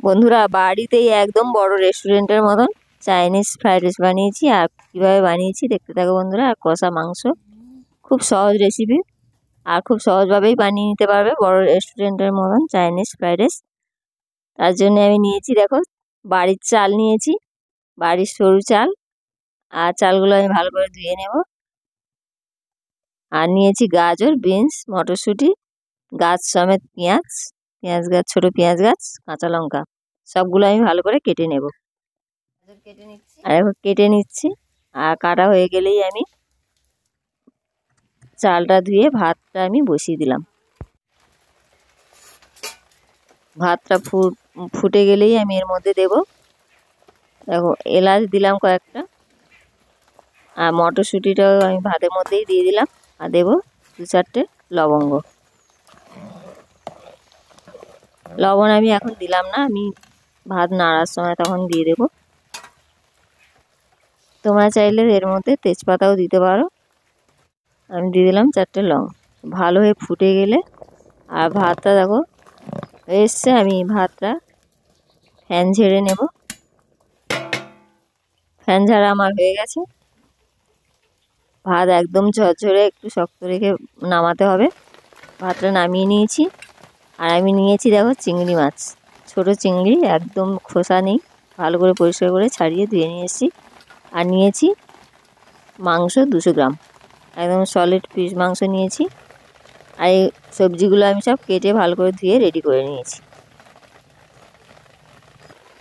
বন্ধুরা, বাড়িতেই একদম বড় রেস্টুরেন্টের মতন চাইনিজ ফ্রাইড রাইস বানিয়েছি। আর কীভাবে বানিয়েছি দেখতে থাকো বন্ধুরা। আর কষা মাংস, খুব সহজ রেসিপি আর খুব সহজভাবেই বানিয়ে নিতে পারবে বড় রেস্টুরেন্টের মতন চাইনিজ ফ্রাইড রাইস। তার জন্য আমি নিয়েছি, দেখো, বাড়ির চাল নিয়েছি, বাড়ির সরু চাল। আর চালগুলো আমি ভালো করে ধুয়ে নেব। আর নিয়েছি গাজর, বিনস, মটরশুঁটি, গাছ সমেত পেঁয়াজ, পেঁয়াজ গাছ, ছোট পেঁয়াজ গাছ, কাঁচা লঙ্কা, সবগুলো আমি ভালো করে কেটে নেব। আর এখন কেটে নিচ্ছি। আর কাটা হয়ে গেলেই আমি চালটা ধুয়ে ভাতটা আমি বসিয়ে দিলাম। ভাতটা ফুটে গেলেই আমি এর মধ্যে দেব, দেখো, এলাচ দিলাম কয়েকটা। আর মটরশুঁটিটাও আমি ভাতের মধ্যেই দিয়ে দিলাম। আর দেব 2-4টে লবঙ্গ। লবণ আমি এখন দিলাম না, আমি ভাত নাড়ার সময় তখন দিয়ে দেব। তোমরা চাইলে এর মধ্যে তেজপাতাও দিতে পারো। আমি দিয়ে দিলাম 4টে লং। ভালো হয়ে ফুটে গেলে আর ভাতটা দেখো এসছে, আমি ভাতটা ফ্যান ঝেড়ে নেব। ফ্যান ঝাড়া আমার হয়ে গেছে। ভাত একদম ঝরঝরে, একটু শক্ত রেখে নামাতে হবে। ভাতটা নামিয়ে নিয়েছি। আর আমি নিয়েছি, দেখো, চিংড়ি মাছ, ছোট চিংড়ি, একদম খোসা নেই, ভালো করে পরিষ্কার করে ছাড়িয়ে ধুয়ে নিয়ে এসেছি। আর নিয়েছি মাংস 200 গ্রাম, একদম সলিড পিস মাংস নিয়েছি। আর এই সবজিগুলো আমি সব কেটে ভালো করে ধুয়ে রেডি করে নিয়েছি।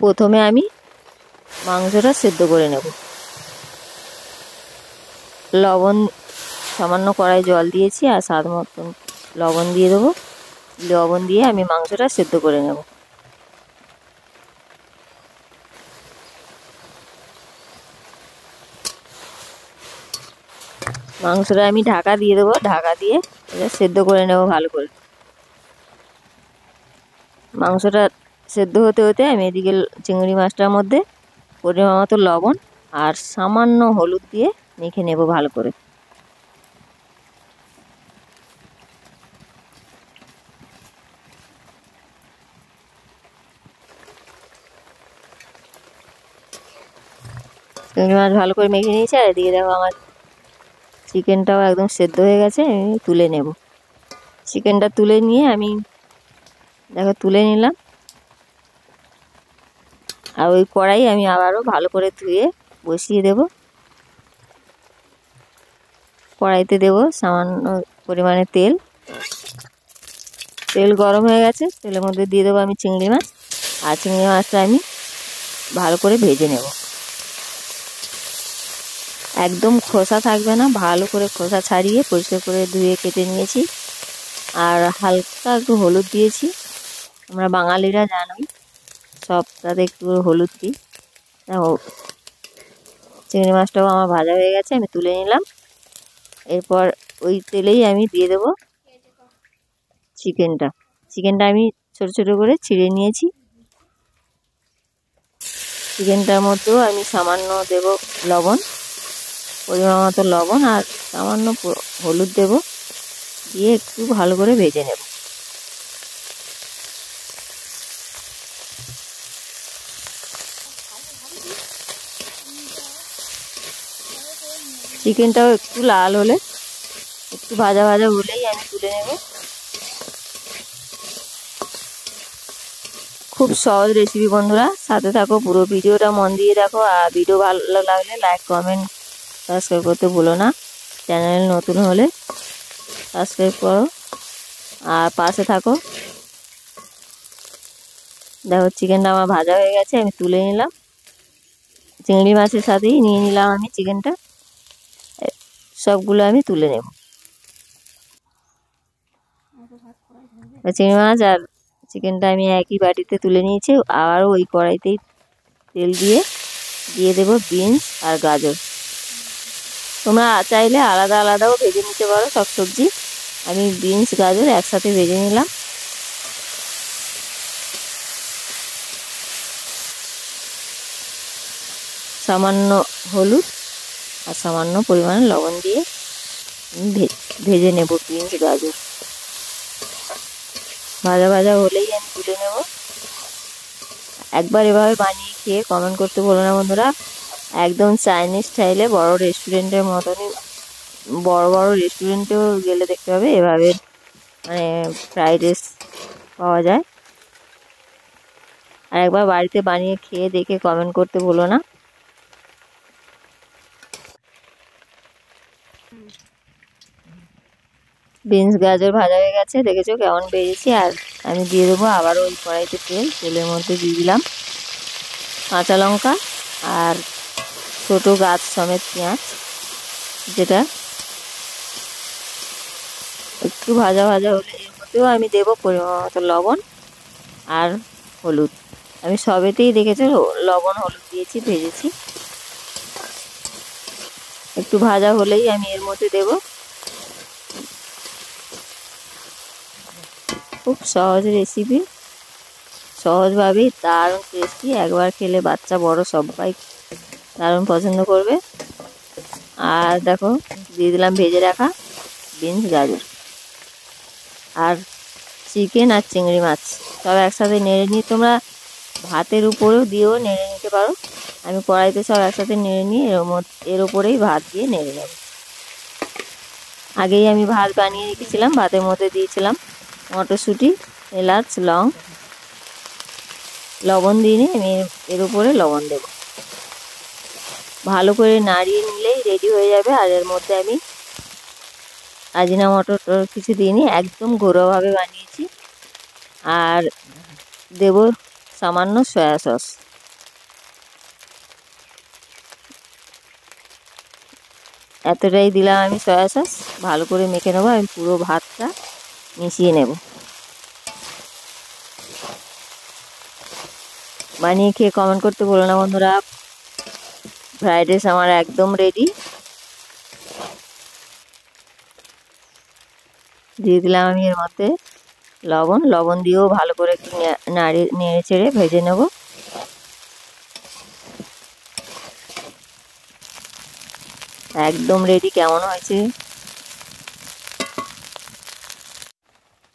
প্রথমে আমি মাংসটা সেদ্ধ করে নেব। লবণ, সামান্য কড়াই জল দিয়েছি আর স্বাদ মতন লবণ দিয়ে দেবো। লবণ দিয়ে আমি মাংসটা সেদ্ধ করে নেব। মাংসটা আমি ঢাকা দিয়ে দেবো, ঢাকা দিয়ে এটা সেদ্ধ করে নেব ভালো করে। মাংসটা সেদ্ধ হতে হতে আমি এদিকে চিংড়ি মাছটার মধ্যে পরিমাণ মতো লবণ আর সামান্য হলুদ দিয়ে মেখে নেব ভালো করে। চিংড়ি মাছ ভালো করে মেখে নিয়েছি। আর এদিকে দেখো আমার চিকেনটাও একদম সেদ্ধ হয়ে গেছে, আমি তুলে নেব। চিকেনটা তুলে নিয়ে আমি, দেখো, তুলে নিলাম। আর ওই কড়াই আমি আবারও ভালো করে ধুয়ে বসিয়ে দেব। কড়াইতে দেব সামান্য পরিমাণে তেল। তেল গরম হয়ে গেছে, তেলের মধ্যে দিয়ে দেবো আমি চিংড়ি মাছ। আর চিংড়ি মাছটা আমি ভালো করে ভেজে নেব। একদম খোসা থাকবে না, ভালো করে খোসা ছাড়িয়ে পরিষ্কার করে ধুয়ে কেটে নিয়েছি। আর হালকা একটু হলুদ দিয়েছি, আমরা বাঙালিরা জানোই সবটাতে একটু হলুদ দিই। চিংড়ি মাছটাও আমার ভাজা হয়ে গেছে, আমি তুলে নিলাম। এরপর ওই তেলেই আমি দিয়ে দেব চিকেনটা। চিকেনটা আমি ছোট ছোট করে ছিঁড়ে নিয়েছি। চিকেনটার মধ্যেও আমি সামান্য দেব লবণ, পরিমাণ মতো লবণ, আর সামান্য হলুদ দেব, দিয়ে একটু ভালো করে ভেজে নেব। চিকেনটাও একটু লাল হলে, একটু ভাজা ভাজা হলেই আমি তুলে নেব। খুব সহজ রেসিপি বন্ধুরা, সাথে থাকো, পুরো ভিডিওটা মন দিয়ে দেখো। আর ভিডিও ভালো লাগলে লাইক, কমেন্ট, সাবস্ক্রাইব করতে ভুলো না। চ্যানেল নতুন হলে সাবস্ক্রাইব করো আর পাশে থাকো। দেখো চিকেনটা আমার ভাজা হয়ে গেছে, আমি তুলে নিলাম। চিংড়ি মাছের সাথেই নিয়ে নিলাম আমি চিকেনটা, সবগুলো আমি তুলে নেব। চিংড়ি মাছ আর চিকেনটা আমি একই বাটিতে তুলে নিয়েছি। আবারও ওই কড়াইতেই তেল দিয়ে দেব বিনস আর গাজর। তোমরা চাইলে আলাদা আলাদাও ভেজে নিতে পারো সব সবজি। আমি বিনস গাজর একসাথে ভেজে নিলাম। সামান্য হলুদ আর সামান্য পরিমাণে লবণ দিয়ে ভেজে নেব বিনস গাজর। ভাজা ভাজা হলেই আমি তুলে নেব। একবার এভাবে বানিয়ে খেয়ে কমেন্ট করতে ভুলো না বন্ধুরা। একদম চাইনিজ স্টাইলে বড় রেস্টুরেন্টের মতনই, বড় বড় রেস্টুরেন্টেও গেলে দেখতে হবে এভাবে মানে ফ্রাইড রাইস পাওয়া যায়। আর একবার বাড়িতে বানিয়ে খেয়ে দেখে কমেন্ট করতে ভুলো না। বিনস গাজর ভাজা হয়ে গেছে, দেখেছো কেমন বেরিয়েছে। আর আমি দিয়ে দেবো আবারও ওই কড়াইতে তেলের মধ্যে দিয়ে দিলাম কাঁচা লঙ্কা আর ছোট গাছ সমেত পেঁয়াজ, যেটা একটু ভাজা ভাজা হলে এর মধ্যেও আমি দেবো পরিমাণ মতো লবণ আর হলুদ। আমি সবেতেই দেখেছো লবণ হলুদ দিয়েছি, ভেজেছি। একটু ভাজা হলেই আমি এর মধ্যে দেব খুব সহজ রেসিপি, সহজভাবেই দারুণ টেস্টি। একবার খেলে বাচ্চা বড় সবাই দারুণ পছন্দ করবে। আর দেখো দিয়ে দিলাম ভেজে রাখা বিনস গাজর আর চিকেন আর চিংড়ি মাছ সব একসাথে নেড়ে নিয়ে, তোমরা ভাতের উপরেও দিয়েও নেড়ে নিতে পারো। আমি কড়াইতে সব একসাথে নেড়ে নিয়ে এর উপরেই ভাত দিয়ে নেড়ে নেব। আগেই আমি ভাত বানিয়ে রেখেছিলাম, ভাতের মধ্যে দিয়েছিলাম মটরশুঁটি, এলাচ, লবণ দিয়ে নিয়ে আমি এর উপরে লবণ দেব। ভালো করে নাড়িয়ে নিলেই রেডি হয়ে যাবে। আর এর মধ্যে আমি আজিনা মটর কিছু দিইনি, একদম ঘরোয়াভাবে বানিয়েছি। আর দেব সামান্য সয়া সস। এতটাই দিলাম আমি সয়া সস। ভালো করে মেখে নেবো, আমি পুরো ভাতটা মিশিয়ে নেব। বানিয়ে খেয়ে কমেন্ট করতে বলো না বন্ধুরা। ফ্রাইড রাইস আমার একদম রেডি। দিয়ে দিলাম আমি এর মধ্যে লবণ দিয়েও ভালো করে একটু নেড়ে চেড়ে ভেজে নেব। একদম রেডি। কেমন হয়েছে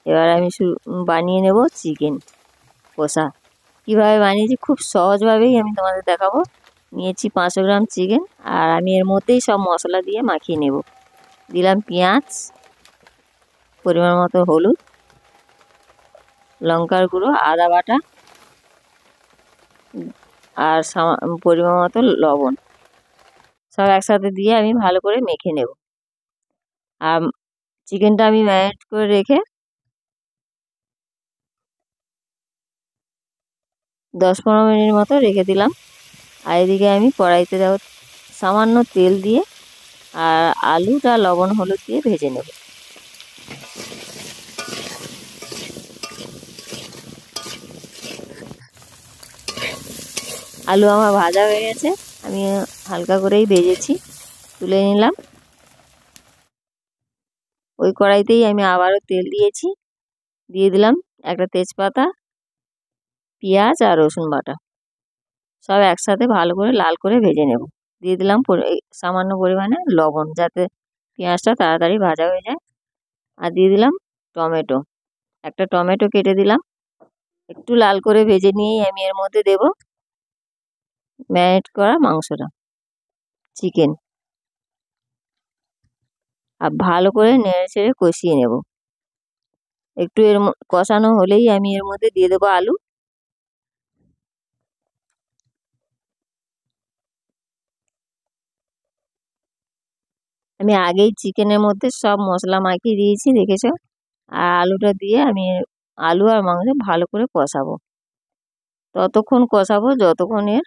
এবার আমি বানিয়ে নেব চিকেন কষা। কীভাবে বানিয়েছি খুব সহজভাবেই আমি তোমাদের দেখাবো। নিয়েছি 500 গ্রাম চিকেন, আর আমি এর মধ্যেই সব মশলা দিয়ে মাখিয়ে নেব। দিলাম পেঁয়াজ, পরিমাণ মতো হলুদ, লঙ্কার গুঁড়ো, আদা বাটা আর পরিমাণ মতো লবণ, সব একসাথে দিয়ে আমি ভালো করে মেখে নেব। আর চিকেনটা আমি ম্যারিনেট করে রেখে 10-15 মিনিট মতো রেখে দিলাম। আর এদিকে আমি কড়াইতে দেব সামান্য তেল দিয়ে আর আলুটা লবণ হলুদ দিয়ে ভেজে নেব। আলু আমার ভাজা হয়ে গেছে, আমি হালকা করেই ভেজেছি, তুলে নিলাম। ওই কড়াইতেই আমি আবারও তেল দিয়েছি, দিয়ে দিলাম একটা তেজপাতা, পেঁয়াজ আর রসুন বাটা, সব একসাথে ভালো করে লাল করে ভেজে নেব। দিয়ে দিলাম সামান্য পরিমাণে লবণ, যাতে পেঁয়াজটা তাড়াতাড়ি ভাজা হয়ে যায়। আর দিয়ে দিলাম টমেটো, একটা টমেটো কেটে দিলাম। একটু লাল করে ভেজে নিয়েই আমি এর মধ্যে দেব ম্যারিনেট করা মাংসটা, চিকেন, আর ভালো করে নেড়ে চেড়ে কষিয়ে নেব। একটু কষানো হলেই আমি এর মধ্যে দিয়ে দেবো আলু। আমি আগেই চিকেনের মধ্যে সব মশলা মাখিয়ে দিয়েছি, দেখেছো। আর আলুটা দিয়ে আমি আলু আর মাংস ভালো করে কষাবো। ততক্ষণ কষাবো যতক্ষণ এর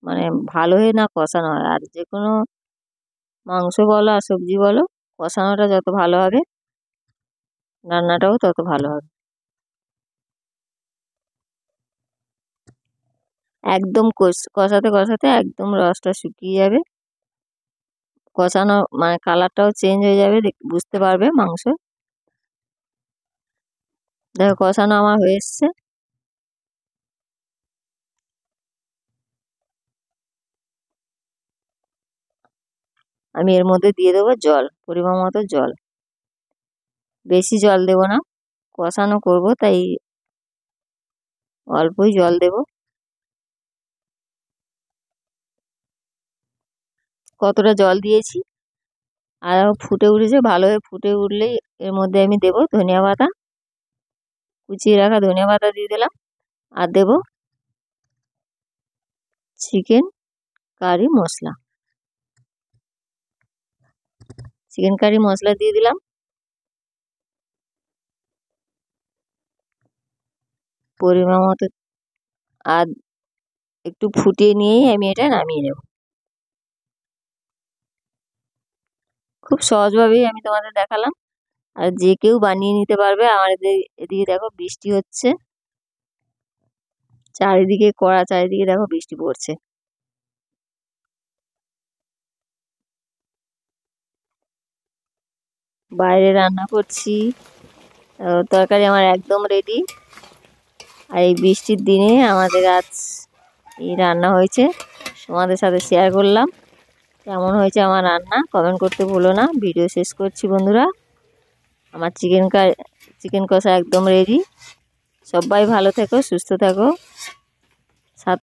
মানে ভালো হয়ে না কষানো হয়। আর যে কোনো মাংস বলো আর সবজি বলো, কষানোটা যত ভালো হবে রান্নাটাও তত ভালো হবে। একদম কষাতে কষাতে একদম রসটা শুকিয়ে যাবে, কষানো মানে কালারটাও চেঞ্জ হয়ে যাবে, বুঝতে পারবে মাংস। দেখো কষানো আমার হয়ে এসছে। আমি এর মধ্যে দিয়ে দেবো জল, পরিমাণ মতো জল, বেশি জল দেব না, কষানো করব তাই অল্পই জল দেব। কতটা জল দিয়েছি। আর ফুটে উঠেছে, ভালোভাবে ফুটে উঠলেই এর মধ্যে আমি দেব ধনিয়া পাতা, কুচিয়ে রাখা ধনিয়া পাতা দিয়ে দিলাম। আর দেব চিকেন কারি মশলা, চিকেন কারি মশলা দিয়ে দিলাম। পরিমাণ মতো। আর একটু ফুটিয়ে নিয়েই আমি এটা নামিয়ে নেব। খুব সহজভাবেই আমি তোমাদের দেখালাম, আর যে কেউ বানিয়ে নিতে পারবে। আমার এদিকে দেখো বৃষ্টি হচ্ছে, চারিদিকে কড়া, চারিদিকে দেখো বৃষ্টি পড়ছে। বাইরে রান্না করছি, তরকারি আমার একদম রেডি। আর এই বৃষ্টির দিনে আমাদের আজ এই রান্না হয়েছে, তোমাদের সাথে শেয়ার করলাম। কেমন হয়েছে আমার রান্না কমেন্ট করতে ভুলো না। ভিডিও শেষ করছি বন্ধুরা। আমার চিকেন কষা একদম রেডি। সবাই ভালো থেকো, সুস্থ থাকো।